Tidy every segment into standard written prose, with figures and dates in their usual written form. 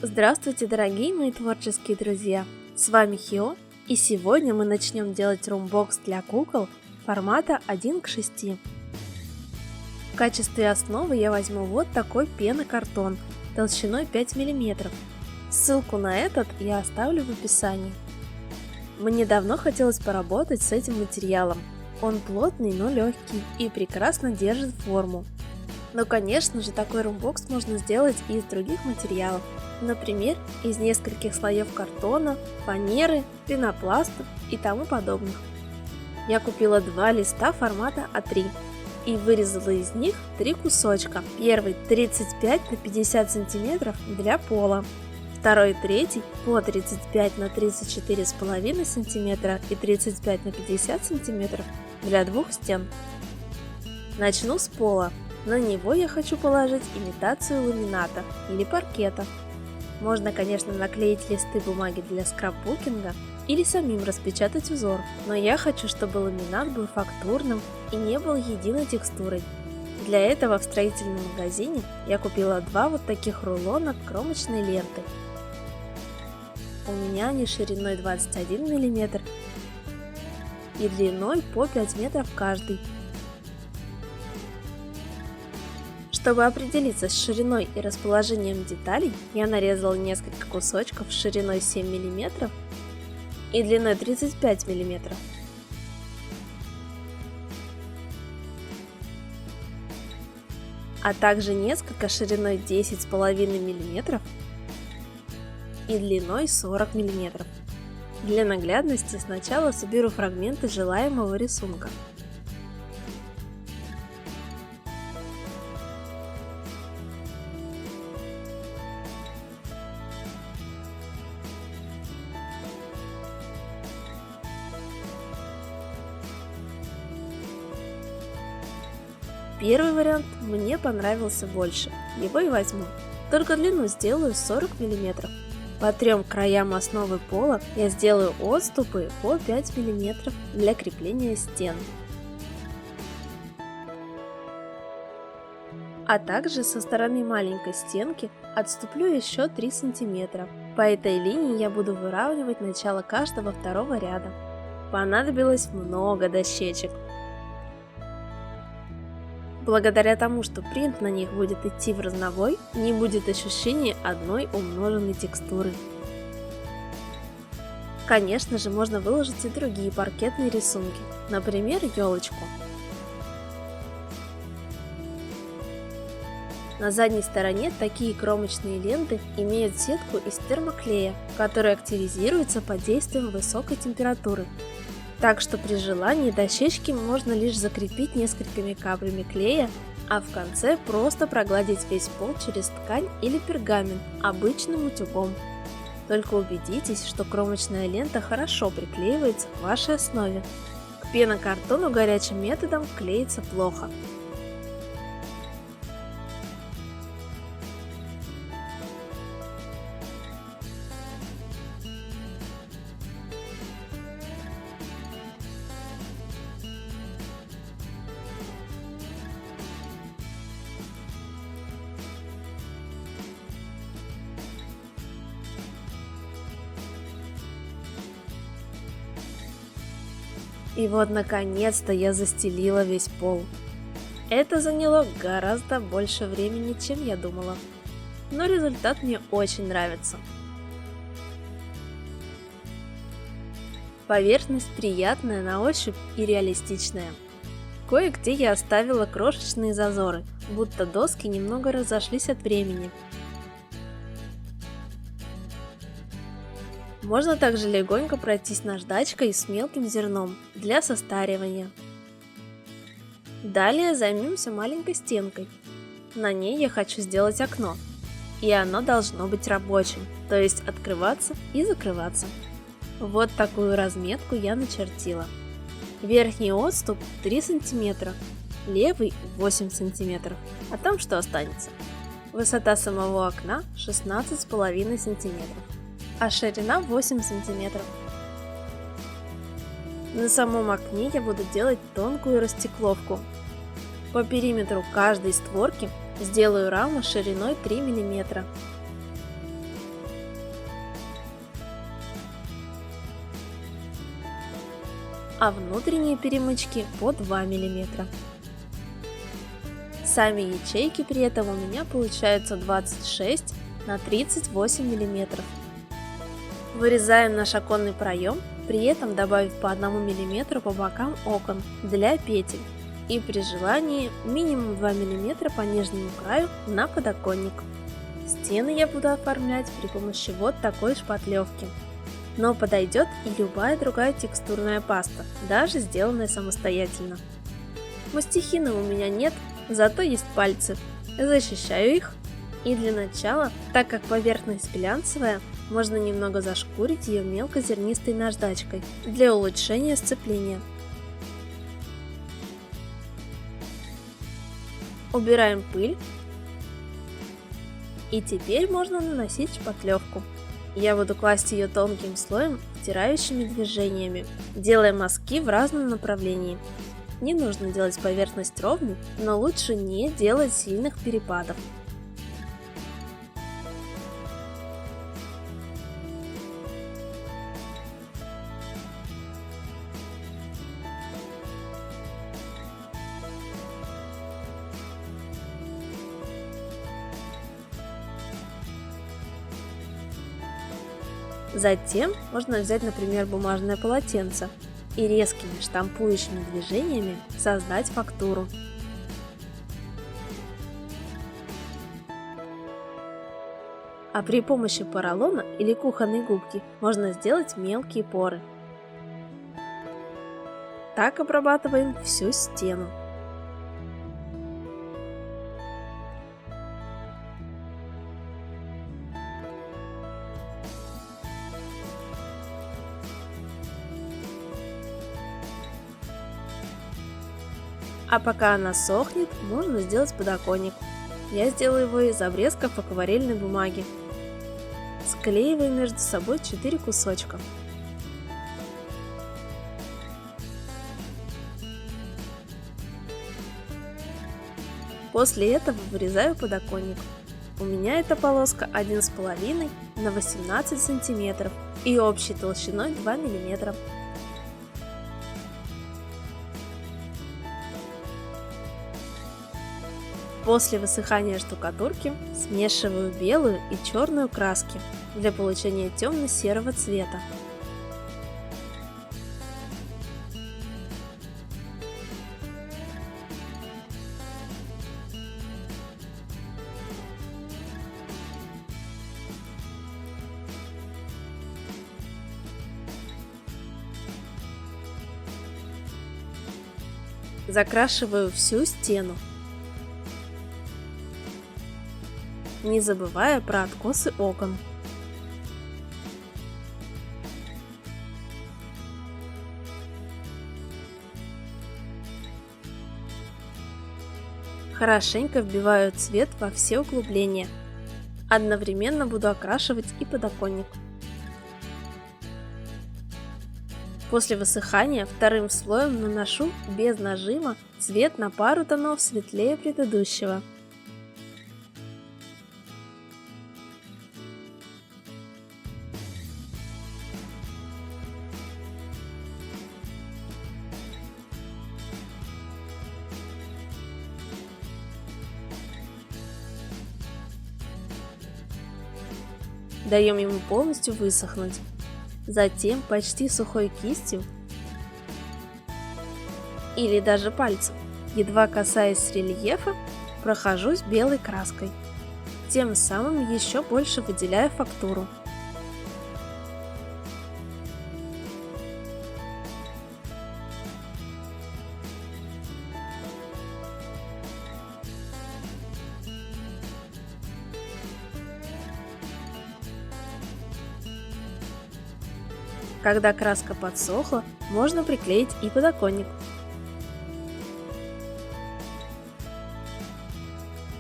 Здравствуйте, дорогие мои творческие друзья! С вами Хио, и сегодня мы начнем делать румбокс для кукол формата 1:6. В качестве основы я возьму вот такой пенокартон толщиной 5 мм. Ссылку на этот я оставлю в описании. Мне давно хотелось поработать с этим материалом. Он плотный, но легкий и прекрасно держит форму. Но, конечно же, такой румбокс можно сделать и из других материалов. Например, из нескольких слоев картона, фанеры, пенопласта и тому подобных. Я купила 2 листа формата А3 и вырезала из них 3 кусочка. Первый 35 на 50 см для пола, второй и третий по 35 на 34,5 см и 35 на 50 см для двух стен. Начну с пола. На него я хочу положить имитацию ламината или паркета. Можно, конечно, наклеить листы бумаги для скрапбукинга или самим распечатать узор, но я хочу, чтобы ламинат был фактурным и не был единой текстурой. Для этого в строительном магазине я купила 2 вот таких рулона кромочной ленты. У меня они шириной 21 мм и длиной по 5 метров каждый. Чтобы определиться с шириной и расположением деталей, я нарезала несколько кусочков шириной 7 мм и длиной 35 мм. А также несколько шириной 10,5 мм и длиной 40 мм. Для наглядности сначала соберу фрагменты желаемого рисунка. Первый вариант мне понравился больше, его и возьму. Только длину сделаю 40 мм. По 3 краям основы пола я сделаю отступы по 5 мм для крепления стен. А также со стороны маленькой стенки отступлю еще 3 см. По этой линии я буду выравнивать начало каждого второго ряда. Понадобилось много дощечек. Благодаря тому, что принт на них будет идти в разнобой, не будет ощущения одной умноженной текстуры. Конечно же, можно выложить и другие паркетные рисунки, например, елочку. На задней стороне такие кромочные ленты имеют сетку из термоклея, которая активизируется под действием высокой температуры. Так что при желании дощечки можно лишь закрепить несколькими каплями клея, а в конце просто прогладить весь пол через ткань или пергамент обычным утюгом. Только убедитесь, что кромочная лента хорошо приклеивается к вашей основе. К пенокартону горячим методом клеится плохо. И вот наконец-то я застелила весь пол. Это заняло гораздо больше времени, чем я думала. Но результат мне очень нравится. Поверхность приятная на ощупь и реалистичная. Кое-где я оставила крошечные зазоры, будто доски немного разошлись от времени. Можно также легонько пройтись наждачкой с мелким зерном для состаривания. Далее займемся маленькой стенкой. На ней я хочу сделать окно, и оно должно быть рабочим, то есть открываться и закрываться. Вот такую разметку я начертила. Верхний отступ 3 см, левый 8 см, а там что останется? Высота самого окна 16,5 см. А ширина 8 см. На самом окне я буду делать тонкую растекловку. По периметру каждой створки сделаю раму шириной 3 мм. а внутренние перемычки по 2 мм. Сами ячейки при этом у меня получаются 26 на 38 мм. Вырезаем наш оконный проем, при этом добавив по 1 мм по бокам окон для петель и при желании минимум 2 мм по нижнему краю на подоконник. Стены я буду оформлять при помощи вот такой шпатлевки. Но подойдет и любая другая текстурная паста, даже сделанная самостоятельно. Мастихина у меня нет, зато есть пальцы. Защищаю их. И для начала, так как поверхность глянцевая, можно немного зашкурить ее мелкозернистой наждачкой для улучшения сцепления. Убираем пыль. И теперь можно наносить шпатлевку. Я буду класть ее тонким слоем, втирающими движениями, делая мазки в разном направлении. Не нужно делать поверхность ровной, но лучше не делать сильных перепадов. Затем можно взять, например, бумажное полотенце и резкими штампующими движениями создать фактуру. А при помощи поролона или кухонной губки можно сделать мелкие поры. Так обрабатываем всю стену. А пока она сохнет, можно сделать подоконник. Я сделаю его из обрезков акварельной бумаги. Склеиваю между собой 4 кусочка. После этого вырезаю подоконник. У меня эта полоска 1,5 на 18 см и общей толщиной 2 мм. После высыхания штукатурки смешиваю белую и черную краски для получения темно-серого цвета. Закрашиваю всю стену, не забывая про откосы окон. Хорошенько вбиваю цвет во все углубления. Одновременно буду окрашивать и подоконник. После высыхания вторым слоем наношу без нажима цвет на пару тонов светлее предыдущего. Даем ему полностью высохнуть. Затем почти сухой кистью или даже пальцем, едва касаясь рельефа, прохожусь белой краской, тем самым еще больше выделяя фактуру. Когда краска подсохла, можно приклеить и подоконник.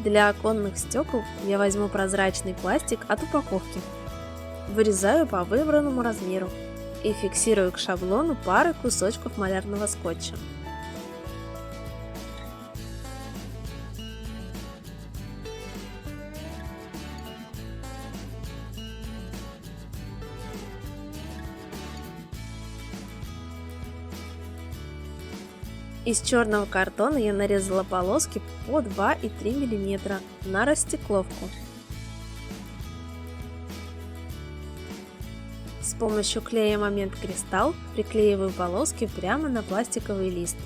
Для оконных стекол я возьму прозрачный пластик от упаковки. Вырезаю по выбранному размеру и фиксирую к шаблону парой кусочков малярного скотча. Из черного картона я нарезала полоски по 2 и 3 мм на растекловку. С помощью клея Момент Кристалл приклеиваю полоски прямо на пластиковый лист.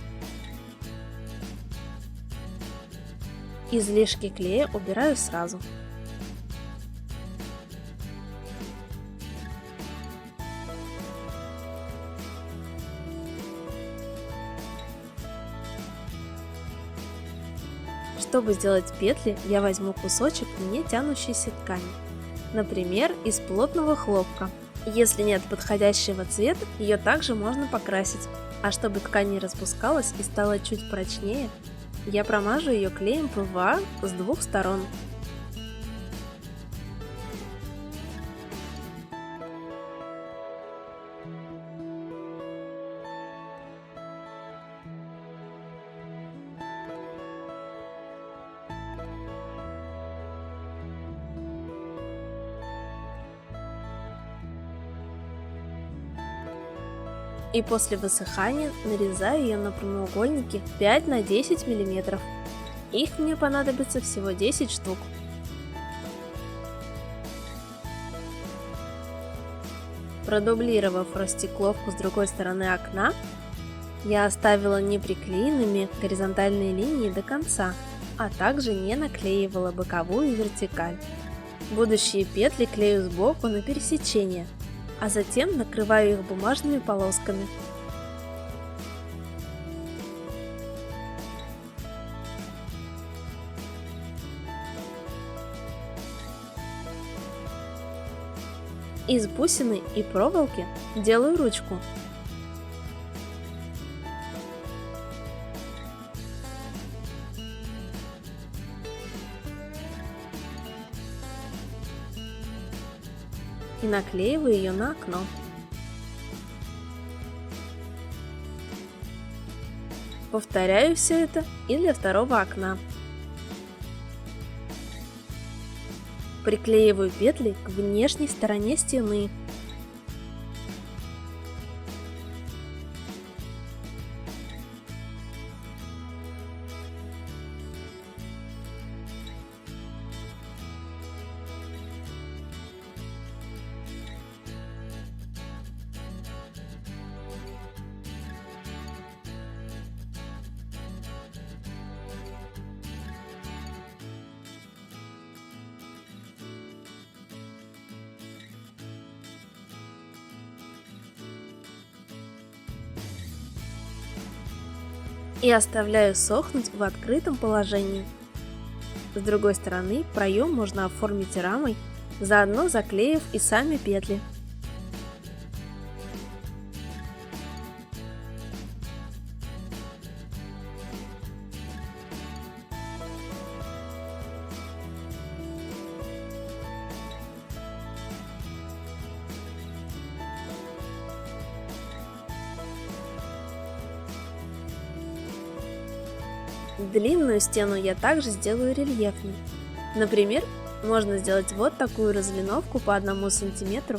Излишки клея убираю сразу. Чтобы сделать петли, я возьму кусочек не тянущейся ткани, например, из плотного хлопка. Если нет подходящего цвета, ее также можно покрасить. А чтобы ткань не распускалась и стала чуть прочнее, я промажу ее клеем ПВА с двух сторон. И после высыхания нарезаю ее на прямоугольники 5 на 10 мм. Их мне понадобится всего 10 штук. Продублировав растекловку с другой стороны окна, я оставила неприклеенными горизонтальные линии до конца, а также не наклеивала боковую и вертикаль. Будущие петли клею сбоку на пересечение, а затем накрываю их бумажными полосками. Из бусины и проволоки делаю ручку. И наклеиваю ее на окно. Повторяю все это и для второго окна. Приклеиваю петли к внешней стороне стены. И оставляю сохнуть в открытом положении. С другой стороны проем можно оформить рамой, заодно заклеив и сами петли. Длинную стену я также сделаю рельефной. Например, можно сделать вот такую разлиновку по 1 сантиметру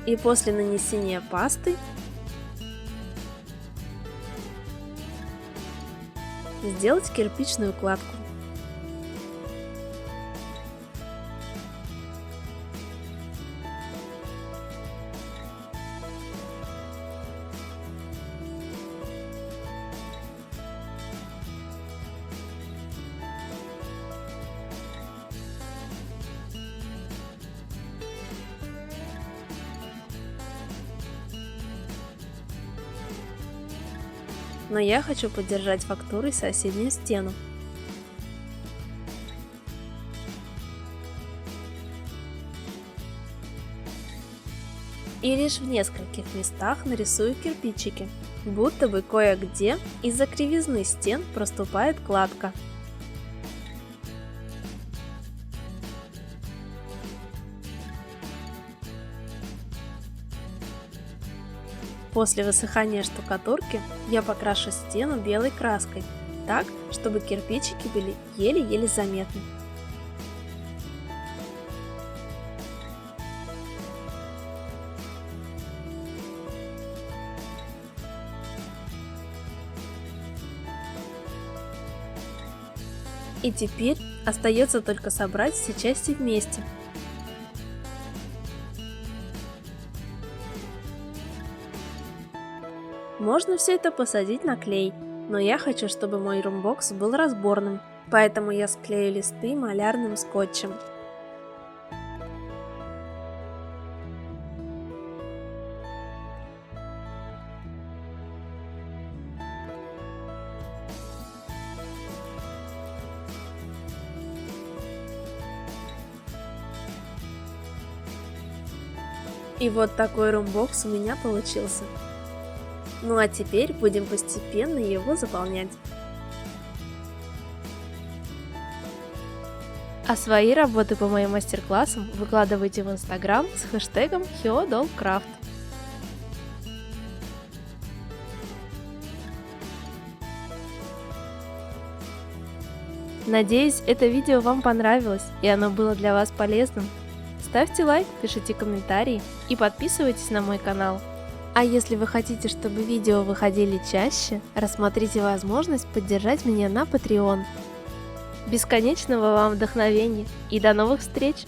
и после нанесения пасты сделать кирпичную кладку. Но я хочу поддержать фактурой соседнюю стену. И лишь в нескольких местах нарисую кирпичики, будто бы кое-где из-за кривизны стен проступает кладка. После высыхания штукатурки я покрашу стену белой краской, так, чтобы кирпичики были еле-еле заметны. И теперь остается только собрать все части вместе. Можно все это посадить на клей, но я хочу, чтобы мой румбокс был разборным, поэтому я склею листы малярным скотчем. И вот такой румбокс у меня получился. Ну а теперь будем постепенно его заполнять. А свои работы по моим мастер-классам выкладывайте в Instagram с хэштегом HioDollCraft. Надеюсь, это видео вам понравилось и оно было для вас полезным. Ставьте лайк, пишите комментарии и подписывайтесь на мой канал. А если вы хотите, чтобы видео выходили чаще, рассмотрите возможность поддержать меня на Patreon. Бесконечного вам вдохновения и до новых встреч!